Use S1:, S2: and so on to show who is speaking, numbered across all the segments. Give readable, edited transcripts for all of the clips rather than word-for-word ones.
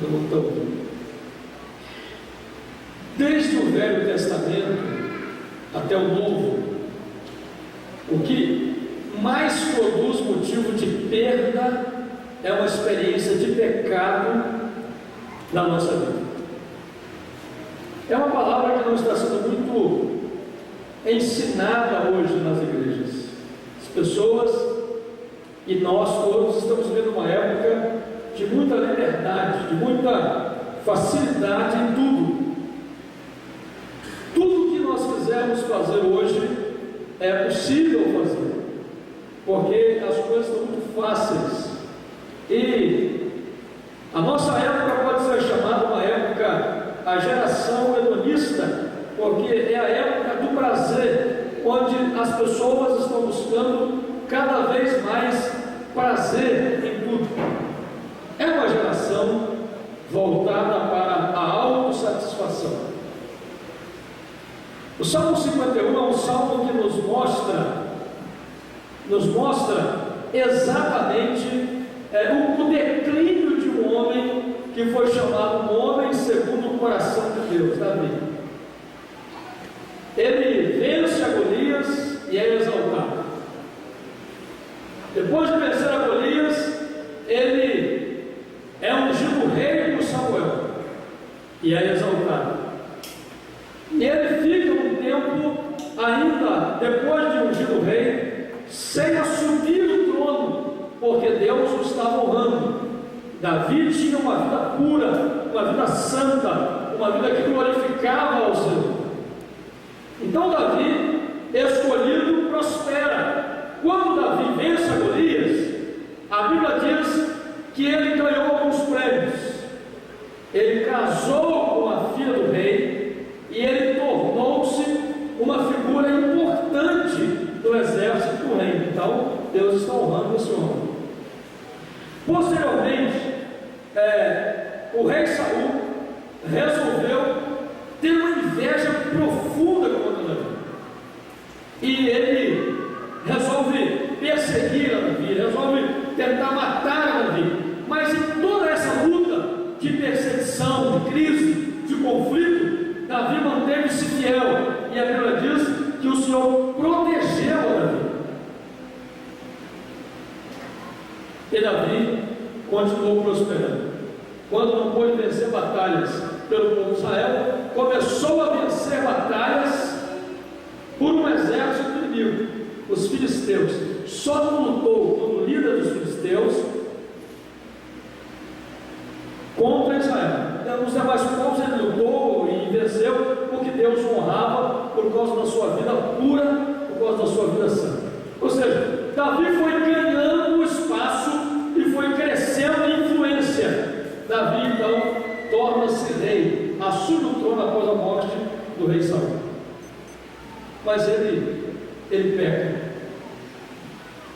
S1: Todo mundo está ouvindo. Desde o Velho Testamento até o Novo, o que mais produz motivo de perda é uma experiência de pecado na nossa vida. É uma palavra que não está sendo muito ensinada hoje nas igrejas. As pessoas e nós todos estamos vivendo uma época de muita liberdade, de muita facilidade em tudo. Tudo que nós quisermos fazer hoje é possível fazer, porque as coisas estão muito fáceis. E a nossa época pode ser chamada uma época, a geração hedonista, porque é a época do prazer, onde as pessoas estão buscando cada vez mais prazer em tudo. É uma geração voltada para a autossatisfação. O Salmo 51 é um salmo que nos mostra exatamente o declínio de um homem que foi chamado um homem segundo o coração de Deus, Davi. Ele vence a Golias e é exaltado. Depois de vencer a Golias, ele é ungido rei por Samuel e é exaltado. E ele fica um tempo ainda, depois de ungido rei, sem assumir o trono, porque Deus o estava honrando. Davi tinha uma vida pura, uma vida santa, uma vida que glorificava ao Senhor. Então Davi, escolhido, prospera. Quando Davi vence a Golias, a Bíblia diz que ele ganhou alguns prêmios. Ele casou com a filha do rei e ele tornou-se uma figura importante do exército do reino. Então Deus está honrando esse homem. Posteriormente, o rei Saul resolveu ter uma inveja profunda contra Davi, e ele resolve perseguir a Davi, resolve tentar matar a Davi. Mas em toda essa luta de perseguição, de crise, de conflito, Davi manteve-se fiel, e a Bíblia diz que o Senhor protegeu a Davi. E Davi continuou prosperando. Quando não pôde vencer batalhas pelo povo de Israel, começou a vencer batalhas por um exército inimigo, os filisteus. Só não lutou como líder dos filisteus contra Israel. Os demais povos ele lutou e venceu, porque Deus o honrava por causa da sua vida pura, por causa da sua vida santa. Ou seja, Davi foi ganhando espaço e foi crescendo em influência. Davi então torna-se rei, assume o trono após a morte do rei Saul. Mas ele peca.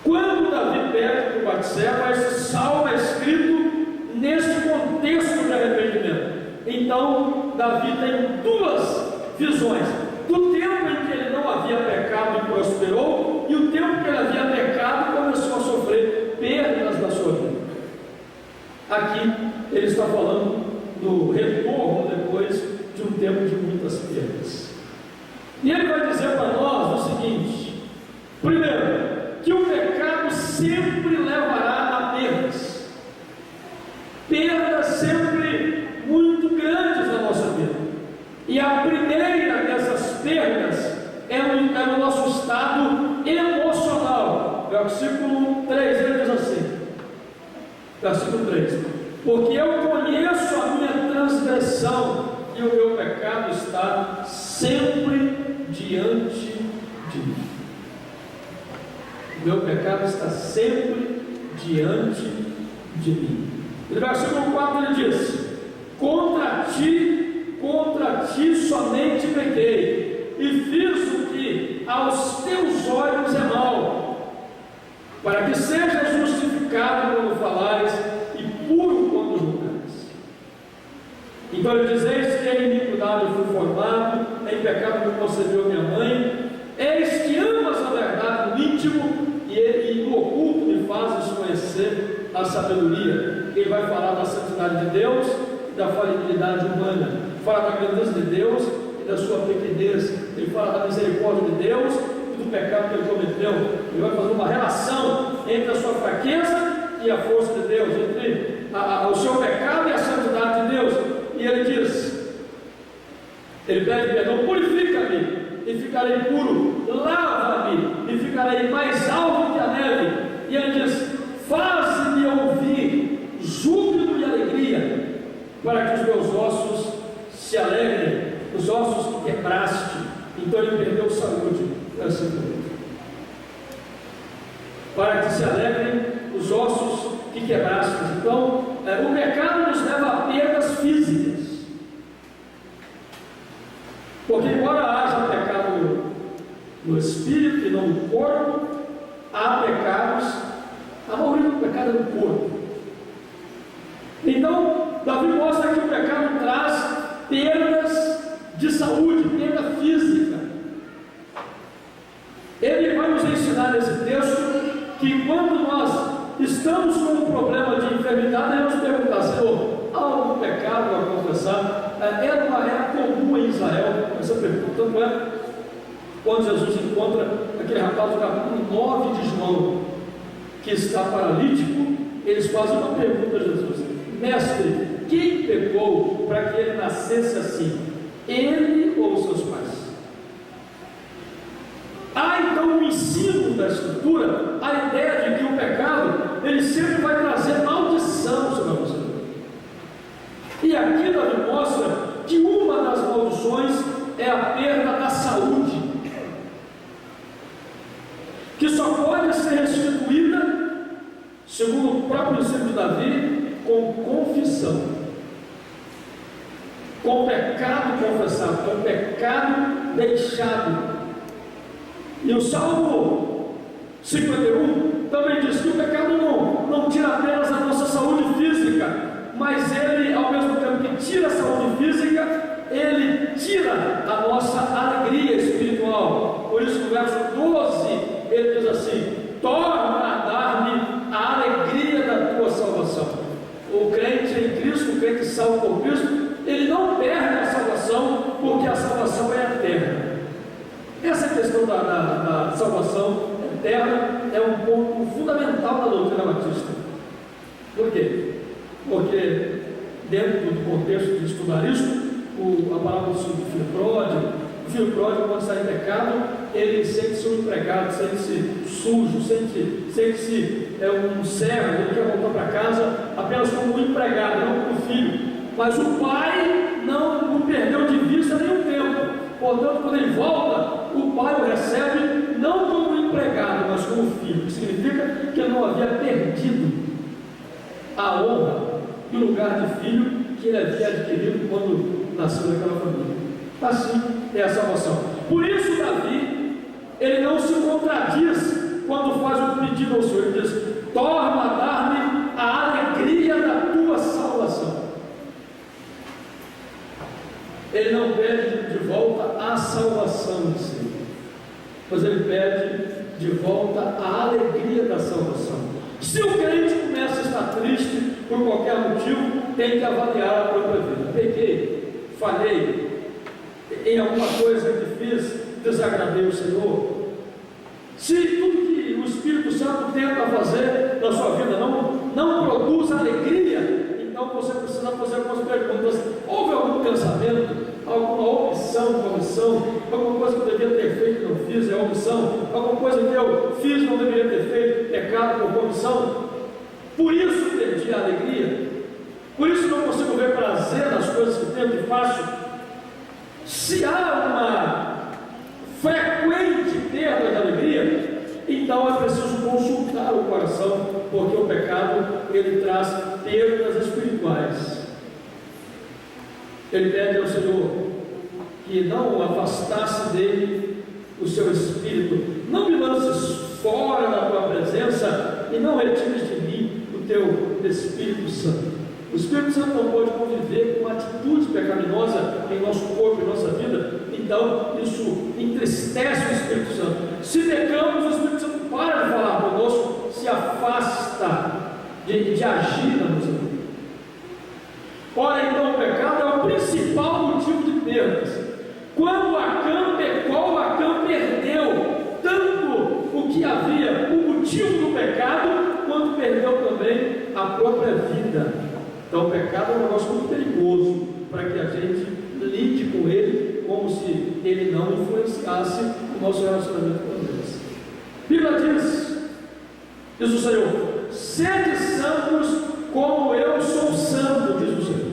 S1: Quando Davi peca por Batseba, esse salmo é escrito neste contexto de arrependimento. Então Davi tem duas visões: do tempo em que ele não havia pecado e prosperou, e o tempo que ele havia pecado e começou a sofrer perdas na sua vida. Aqui ele está falando do retorno depois de um tempo de muitas perdas. E ele vai dizer para nós o seguinte: primeiro, que o pecado sempre levará a perdas, perdas sempre muito grandes na nossa vida. E a primeira dessas perdas é no nosso estado emocional. Versículo 3, ele diz assim, versículo 3: porque eu conheço a minha transgressão e o meu pecado está sempre diante de mim. O meu pecado está sempre diante de mim. No versículo 4 ele diz: contra ti somente pequei, e fiz o que aos teus olhos é mal, para que sejas justificado quando falares e puro quando julgares. Então ele diz: eis que em iniquidade eu fui formado, em pecado me concebeu minha mãe, eis que amas a verdade no íntimo, e no oculto me fazes conhecer a sabedoria. Ele vai falar da santidade de Deus, da falibilidade humana, fala da grandeza de Deus e da sua pequenez, ele fala da misericórdia de Deus e do pecado que ele cometeu. Ele vai fazer uma relação entre a sua fraqueza e a força de Deus, entre o seu pecado e a santidade de Deus. E ele diz, ele pede perdão: purifica-me e ficarei puro, lava-me e ficarei mais alto que a neve. E ele diz: faz-me ouvir júbilo e alegria, para que os meus ossos se alegrem, os ossos que quebraste. Então ele perdeu saúde nesse momento. Para que se alegrem os ossos que quebraste. Então, o pecado nos leva a perdas físicas. Porque embora haja pecado no espírito e não no corpo, há pecados, a maioria do pecado é no corpo. Então, Davi mostra que o pecado traz perdas de saúde, perda física. Ele vai nos ensinar nesse texto que quando nós estamos com um problema de enfermidade, devemos perguntar: Senhor, há algum pecado a confessar? Era comum em Israel essa pergunta. Tanto é, quando Jesus encontra aquele rapaz do capítulo 9 de João, que está paralítico, eles fazem uma pergunta a Jesus: Mestre, quem pecou para que ele nascesse assim? Ele ou os seus pais? Há então um ensino da Escritura, a ideia de que o pecado, ele sempre vai trazer maldição sobre a nossa vida. E aqui Davi mostra que uma das maldições é a perda da saúde, que só pode ser restituída, segundo o próprio ensino de Davi, com confissão, com pecado confessado, com pecado deixado. E o Salmo 51 também diz que o pecado não tira apenas a nossa saúde física, mas ele, ao mesmo tempo que tira a saúde física, ele tira a nossa alegria espiritual. Por isso, no verso 12, ele diz assim: torna a dar-me a alegria da tua salvação. O crente em Cristo, o crente salvo por Cristo, ele não perde a salvação, porque a salvação é eterna. Essa questão da salvação eterna é um ponto fundamental da doutrina batista. Por quê? Porque dentro do contexto de estudar isso, a palavra do filho pródigo, quando está em pecado, ele sente-se um empregado, sente-se sujo, sente-se um servo, ele quer voltar para casa apenas como um empregado, não como filho. Mas o pai não o perdeu de vista nem um tempo. Portanto, quando ele volta, o pai o recebe não como empregado, mas como filho, que significa que ele não havia perdido a honra e o lugar de filho que ele havia adquirido quando nasceu naquela família. Assim é a salvação. Por isso, Davi, ele não se contradiz quando faz um pedido ao Senhor. Ele diz: torna a dar-me a alegria da tua salvação. Ele não pede de volta a salvação em si, mas ele pede de volta a alegria da salvação. Se o crente começa a estar triste por qualquer motivo, tem que avaliar a própria vida. Pequei, falhei, em alguma coisa que fiz, desagradei o Senhor. Se tudo que o Espírito Santo tenta fazer na sua vida não produz alegria, então você precisa fazer algumas perguntas. Houve algum pensamento, alguma omissão, comissão, alguma coisa que eu devia ter feito e não fiz, é omissão, alguma coisa que eu fiz e não deveria ter feito, pecado por comissão? Por isso perdi a alegria, por isso não consigo ver prazer nas coisas que tento e faço. Se há uma frequente perda de alegria, então é preciso consultar o coração, porque o pecado, ele traz perdas espirituais. Ele pede ao Senhor que não afastasse dele o seu espírito, não me lances fora da tua presença e não retires de mim o teu Espírito Santo. O Espírito Santo não pode conviver com atitude pecaminosa em nosso corpo, em nossa vida, então isso entristece o Espírito Santo. Se pecamos, o Espírito Santo para de falar conosco, se afasta de agir na nossa vida. Ora, então, o pecado é o principal motivo de perdas. Quando Acã pecou, Acã perdeu tanto o que havia, o motivo do pecado, quanto perdeu também a própria vida. Então, o pecado é um negócio muito perigoso para que a gente lide com ele como se ele não influenciasse o nosso relacionamento com Deus. A Bíblia diz o Senhor: sede santos como eu sou santo, diz o Senhor.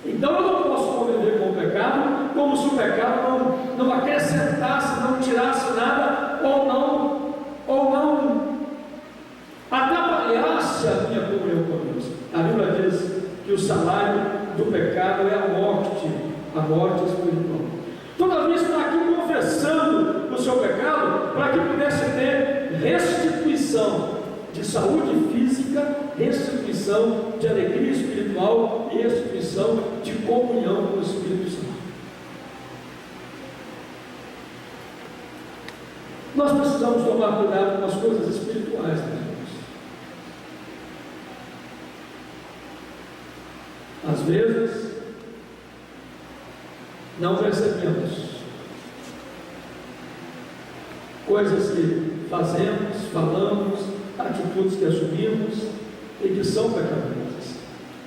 S1: Então eu não posso conviver com o pecado como se o pecado não acrescentasse, não tirasse nada, ou não atrapalhasse a minha comunhão com Deus. A Bíblia diz que o salário do pecado é a morte espiritual. Todavia está aqui confessando o seu pecado para que pudesse ter restituição de saúde física, restituição de alegria espiritual e restituição de comunhão com o Espírito Santo. Nós precisamos tomar cuidado com as coisas espirituais, né, irmãos? Às vezes não percebemos coisas que fazemos, falamos, atitudes que assumimos e que são pecaminosas.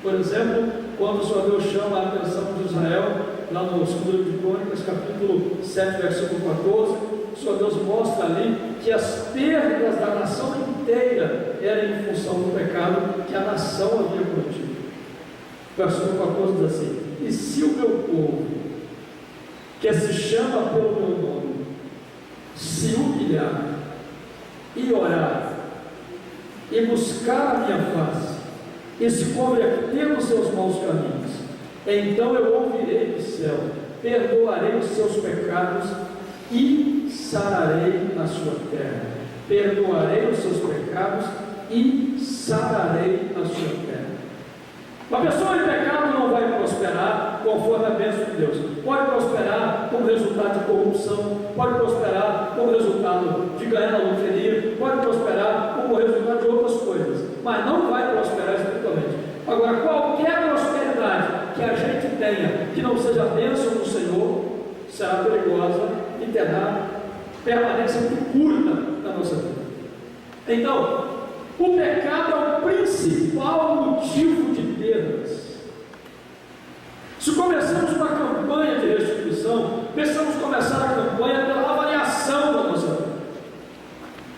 S1: Por exemplo, quando o Senhor Deus chama a atenção de Israel, lá no segundo livro de Crônicas, capítulo 7, versículo 14, o Senhor Deus mostra ali que as perdas da nação inteira eram em função do pecado que a nação havia cometido. O versículo 14 diz assim: e se o meu povo, que se chama pelo meu nome, se humilhar e orar e buscar a minha face e se converter nos seus maus caminhos, então eu ouvirei do céu, perdoarei os seus pecados e sararei a sua terra. Perdoarei os seus pecados e sararei a sua terra. Uma pessoa em pecado não vai prosperar conforme a bênção de Deus. Pode prosperar como resultado de corrupção, pode prosperar como resultado de ganhar na loteria, pode prosperar como resultado de outras coisas, mas não vai prosperar espiritualmente. Agora, qualquer prosperidade que a gente tenha que não seja a bênção do Senhor será perigosa e terá permanência muito curta na nossa vida. Então, o pecado é o principal motivo de perdas. Se começamos uma campanha de restituição, precisamos começar a campanha pela avaliação da nossa vida.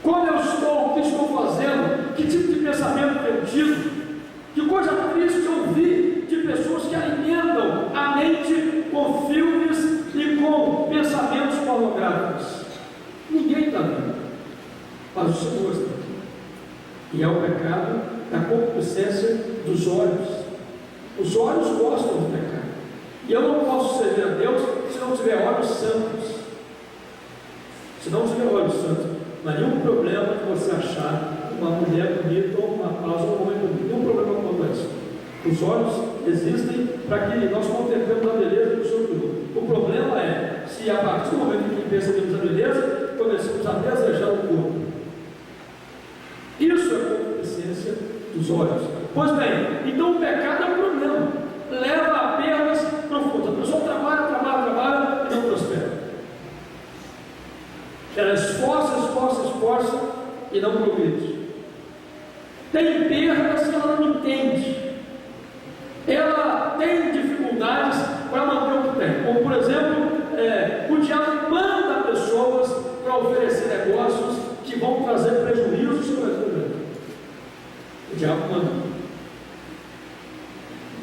S1: Como eu estou, o que estou fazendo, que tipo de pensamento tenho tido, que coisa triste eu vi de pessoas que alimentam a mente com filmes e com pensamentos pornográficos. Ninguém está vendo, mas o Senhor está vendo. E é o pecado da concupiscência dos olhos. Os olhos gostam do pecado. E eu não posso servir a Deus se não tiver olhos santos. Se não tiver olhos santos, não há nenhum problema de você achar uma mulher bonita ou uma pausa ou um homem bonito. Nenhum problema quanto a isso. Os olhos existem para que nós contemplemos a beleza do Senhor. O problema é se a partir do momento em que percebemos a beleza, começamos a desejar o corpo. Isso é a concupiscência dos olhos. Pois bem, então o pecado é um problema, leva a perdas profundas. A pessoa trabalha e não prospera. Ela esforça e não progride. Tem perdas que ela não entende. Ela tem dificuldades para manter o que tem. Como, por exemplo, o diabo manda pessoas para oferecer negócios que vão trazer prejuízo sobre a vida. O diabo manda.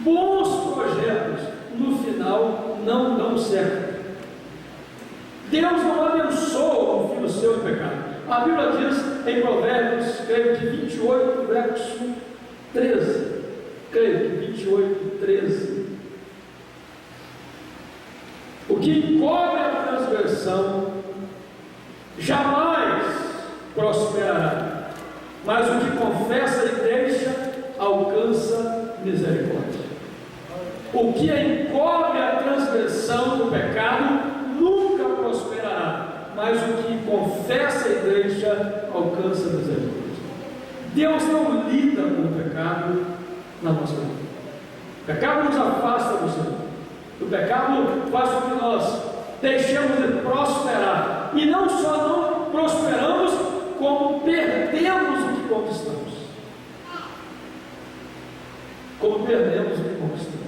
S1: Bons projetos, no final, não dão certo. Deus não abençoa um filho seu em pecado. A Bíblia diz em Provérbios, creio que 28, verso 13. Creio que 28, 13. O que encobre a transgressão jamais prosperará, mas o que confessa e deixa alcança misericórdia. O que encobre a transgressão do pecado nunca prosperará, mas o que confessa e deixa alcança misericórdia. Deus não lida com o pecado na nossa vida. O pecado nos afasta do Senhor. O pecado faz com que nós deixemos de prosperar. E não só não prosperamos, como perdemos o que conquistamos. Como perdemos o que conquistamos.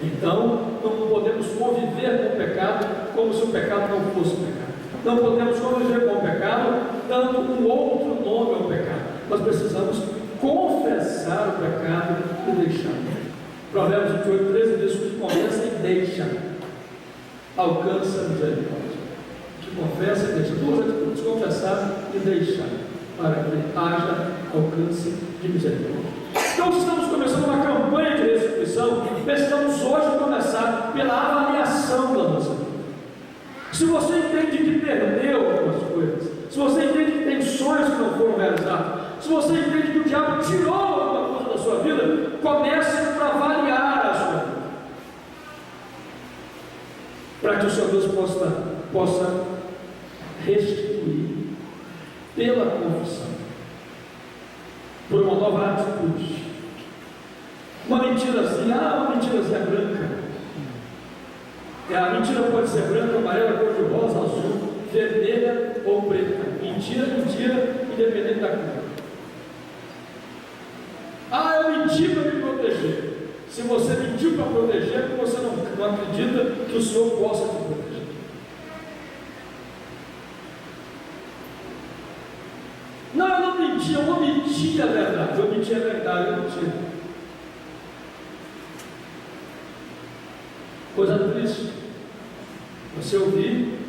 S1: Então, não podemos conviver com o pecado como se o pecado não fosse pecado. Não podemos conviver com o pecado dando um outro nome ao pecado. Nós precisamos confessar o pecado e deixar. Provérbios 28, 13 diz que confessa e deixa, alcança a misericórdia. Que confessa e deixa. Duas atitudes: confessar e deixar, para que haja alcance de misericórdia. Então, estamos começando uma campanha de restituição. Precisamos hoje começar pela avaliação da nossa vida. Se você entende que perdeu algumas coisas, se você entende que tem sonhos que não foram realizados, se você entende que o diabo tirou alguma coisa da sua vida, comece a avaliar a sua vida, para que o Senhor Deus possa restituir pela confissão, por uma nova atitude. Uma mentirazinha, uma mentirazinha branca. A mentira pode ser branca, amarela, cor-de-rosa, azul, vermelha ou preta. Mentira, independente da cor. Eu menti para me proteger. Se você mentiu para proteger, é porque você não acredita que o Senhor possa te proteger. Não, eu não menti, eu omiti a verdade. Eu omiti a verdade, eu menti. Coisa triste, você ouvir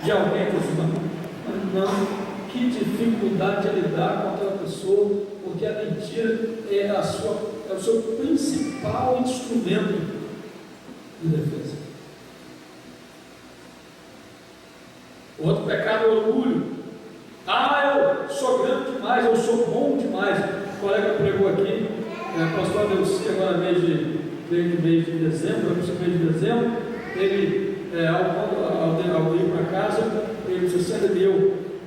S1: de alguém que diz: não, que dificuldade de lidar com aquela pessoa, porque a mentira é o seu principal instrumento de defesa. Outro pecado é o orgulho. Eu sou grande demais, eu sou bom demais. O colega pregou aqui, pastor Adelci, agora mês de dezembro, ele, ao ir para casa, ele disse: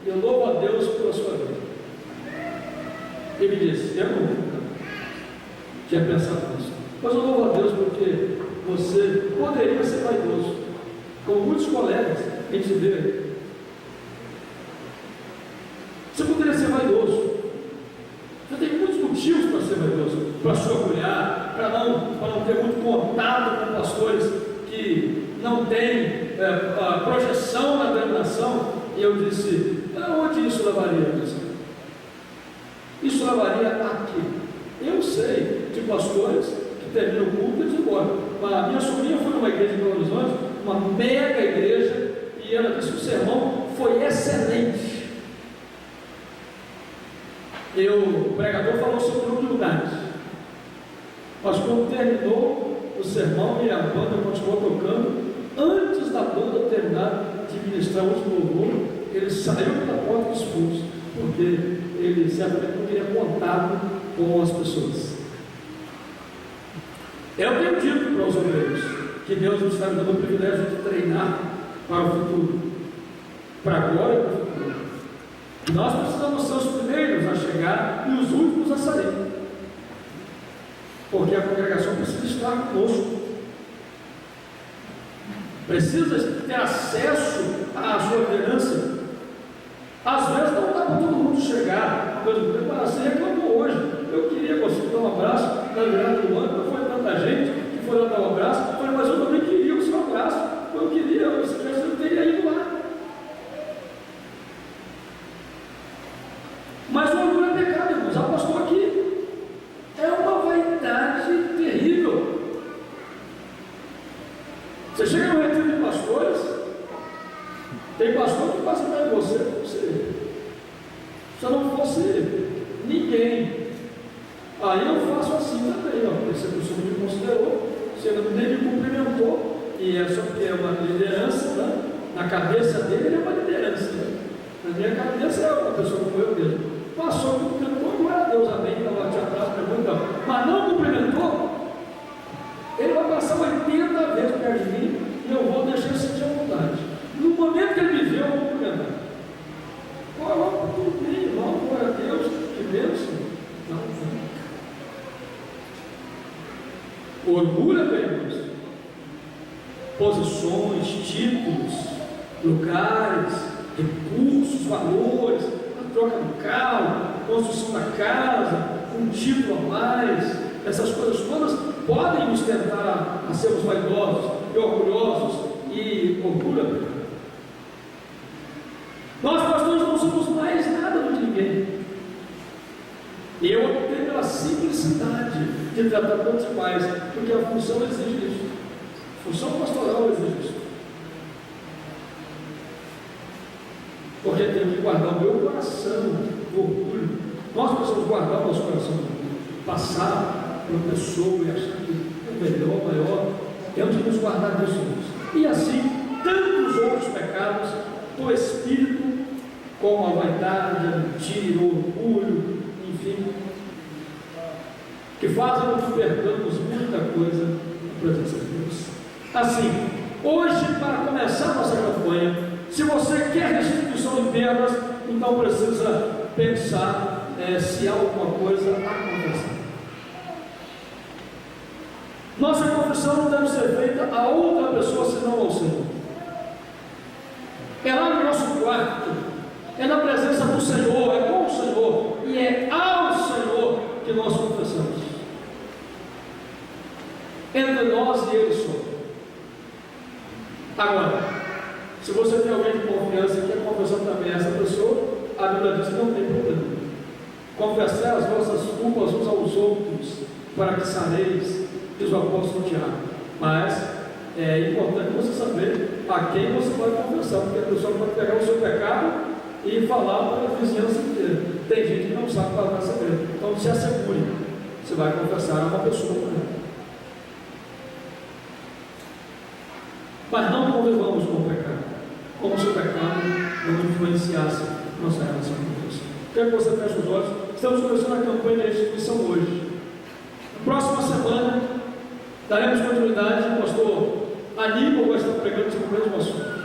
S1: eu louvo a Deus pela sua vida. Ele me disse: eu não tinha pensado nisso, mas eu louvo a Deus porque você poderia ser vaidoso, como muitos colegas a gente vê. Você poderia ser vaidoso. Você tem muitos motivos para ser vaidoso, para se orgulhar, para não ter muito contato com pastores que não têm projeção na denominação. E eu disse: onde isso levaria? Isso levaria a quê? Eu sei de pastores que terminam o culto e eles vão embora. A minha sobrinha foi numa igreja em Belo Horizonte, uma mega igreja, e ela disse que o sermão foi excelente. O pregador falou sobre humildade, mas quando terminou o sermão e a banda continuou tocando, antes da banda terminar de ministrar o último louvor, ele saiu pela porta expulso, porque ele certamente não queria contato com as pessoas. Eu tenho dito para os obreiros que Deus nos está dando o privilégio de treinar para o futuro, para agora e para o futuro. Nós precisamos ser os primeiros a chegar e os últimos a sair, porque a congregação precisa estar conosco, precisa ter acesso à sua liderança. Às vezes não dá para todo mundo chegar. Você reclamou hoje: eu queria conseguir dar um abraço na virada do ano, não foi tanta gente que foi lá dar um abraço. Eu falei: mas eu também queria o seu abraço, eu queria, se tivesse, eu teria ido lá. Mas o orgulho é pecado, irmãos. Já pastor aqui, é uma vaidade terrível. Você chega no retiro de pastores, tem pastor que passa perto de você como se não fosse ninguém. Aí eu faço assim também, essa pessoa me considerou, você nem me cumprimentou, e é só porque é uma liderança, né? Na cabeça dele ele é uma liderança, né? Na minha cabeça é uma pessoa como eu mesmo. Passou, cumprimentou, glória a Deus, amém, estava te abraço, pergunta, mas não cumprimentou, ele vai passar 80 vezes perto de mim e eu vou deixar ele sentir a vontade. No momento que ele me vê, eu vou cumprimentar. Tudo bem, irmão, glória a Deus, que bênção. Não. Orgulho é perigoso. Posições, títulos, lugares, recursos, valores, a troca do carro, construção da casa, um título a mais, essas coisas todas podem nos tentar a sermos vaidosos e orgulhosos e orgulho. Nós, pastores, não somos mais nada do que ninguém. Eu optei pela simplicidade de tratar todos iguais, porque a função exige isso. A função pastoral exige isso. Porque tem que guardar o meu coração do orgulho. Nós precisamos guardar o nosso coração do orgulho. Passar por uma pessoa e achar que é melhor, maior. Temos que nos guardar disso. E assim, tantos outros pecados do espírito, como a vaidade, a mentira, o orgulho, enfim, que fazem com que perdamos muita coisa na presença de Deus. Assim, hoje, para começar nossa campanha, se você quer restituição de perdas, então precisa pensar se há alguma coisa a confessar. Nossa confissão não deve ser feita a outra pessoa senão ao Senhor. É lá no nosso quarto, é na presença do Senhor, é com o Senhor e é ao Senhor que nós confessamos. Entre nós e Ele só. Agora, se você tem alguém de confiança e quer confessar também essa pessoa, a Bíblia diz que não tem problema. Confessar as vossas culpas uns aos outros, para que sareis, diz o apóstolo Tiago. Mas é importante você saber a quem você vai confessar, porque a pessoa pode pegar o seu pecado e falar para a vizinhança inteira. Tem gente que não sabe falar segredo. Então se assegure, você vai confessar a uma pessoa por ela. Mas não convivamos com o pecado, como se o pecado não influenciasse nossa relação com Deus. Quero que você feche os olhos. Estamos começando a campanha de restituição hoje. Na próxima semana, daremos continuidade. O pastor Aníbal vai estar pregando sobre o mesmo assunto.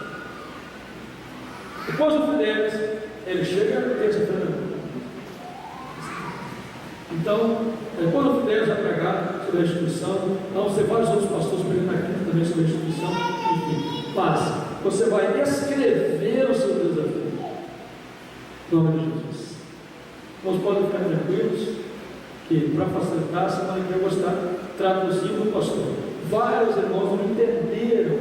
S1: Depois do Fidélis, ele chega terça-feira. Então, depois do Fidélis vai pregar sobre a restituição. Vamos ter vários outros pastores pregando aqui também sobre a restituição. Enfim, mas você vai escrever o seu desafio. Em nome de Jesus. Nós podemos ficar tranquilos que, para facilitar, a semana que eu vou estar traduzindo o pastor. Vários irmãos não entenderam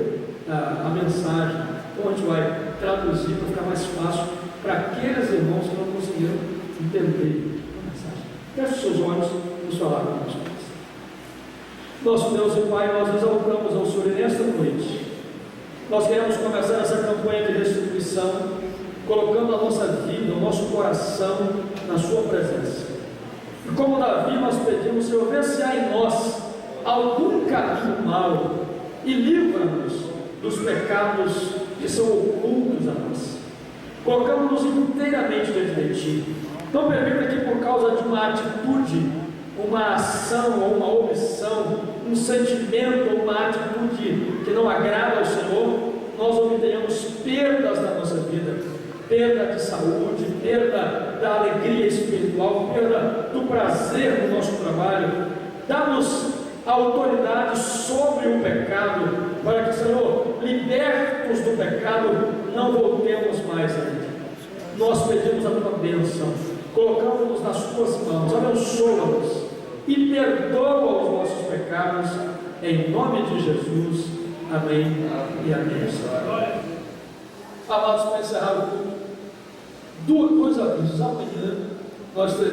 S1: a mensagem. Então a gente vai traduzir para ficar mais fácil para aqueles irmãos que não conseguiram entender a mensagem. Feche seus olhos e nos falar com nós. Nosso Deus e Pai, nós exaltamos ao Senhor nesta noite. Nós queremos começar essa campanha de restituição, colocando a nossa vida, o nosso coração na Sua presença. E como Davi, nós pedimos, Senhor, vê se há em nós algum caminho mau e livra-nos dos pecados que são ocultos a nós. Colocamos-nos inteiramente diante de Ti. Não permita que por causa de uma atitude, uma ação ou uma omissão, um sentimento ou uma atitude que não agrada ao Senhor, nós obtenhamos perdas na nossa vida, perda de saúde, perda da alegria espiritual, perda do prazer no nosso trabalho. Dá-nos autoridade sobre o pecado, para que, Senhor, libertos do pecado, não voltemos mais a Ele. Nós pedimos a Tua bênção, colocamos-nos nas Tuas mãos, abençoa-nos e perdoa os nossos pecados, em nome de Jesus. Amém e amém. Amados, para encerrar o culto, dois avisos. Amanhã nós teremos